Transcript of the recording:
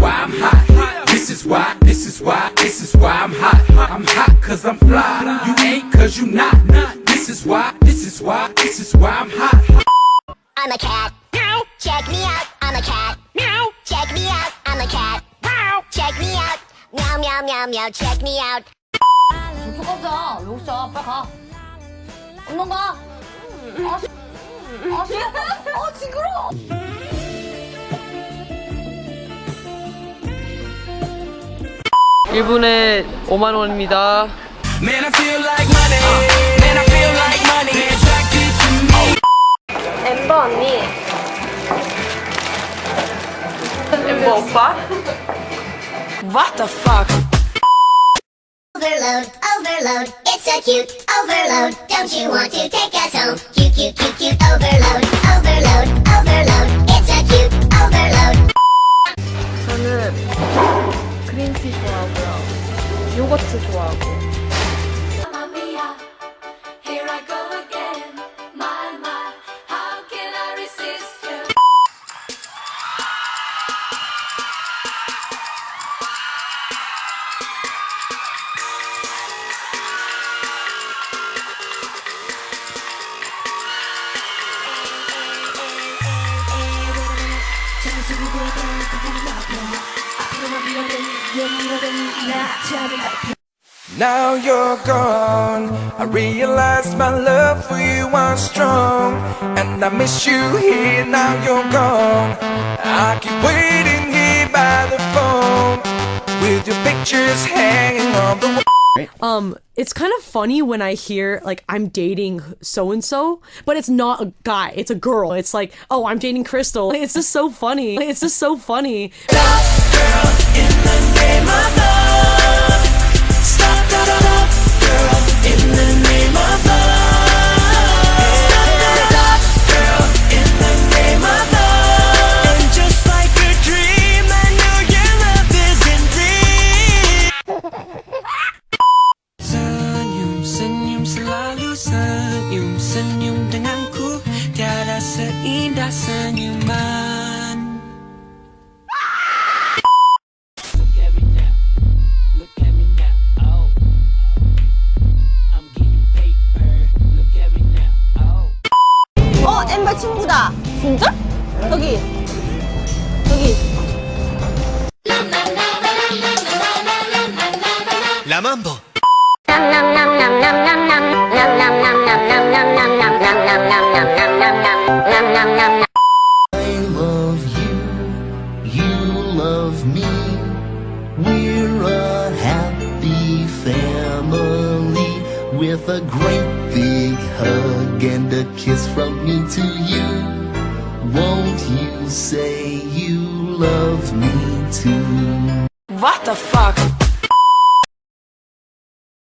why I'm hot. This is why I'm hot. I'm hot cause I'm fly. You ain't cause you not. This is why I'm hot. I'm a cat. Meow. Check me out. I'm a cat. Meow. Check me out. I'm a cat. Meow. Check me out. Meow meow meow meow. Check me out. 가자. 여기 있어. 빨리 가. 얼른 가. 징그러워. 일분에 5만 원입니다. Man, I feel like money. Man, I feel like money. Attracted to me. 엠버 언니. 엠버 오빠? What the fuck? Overload, overload. It's so cute. Overload. Don't you want to take us home? Cute, cute, cute, cute. Overload, overload, overload. It's so cute. Overload. 저는 그린티 좋아하고요. 요거트 좋아하고. Now you're gone. I realize my love for you was strong, and I miss you here. Now you're gone. I keep waiting here by the phone with your pictures hanging on the wall. It's kind of funny when I hear like I'm dating so and so, but it's not a guy, it's a girl. It's like, oh, I'm dating Crystal. It's just so funny. It's just so funny. Stop, girl, in the name of love. Stop, girl, in the name of love. Stop, girl, in the name of love. And just like a dream, I know your love isn't real. Senyum, senyum selalu senyum, senyum denganku tiada seindah senyuman. 엠버 친구다. 진짜? 여기. 여기. 라맘보. I love you, you love me. We're a happy family with a great big hug and a kiss from me to you. Won't you say you love me too? What the fuck?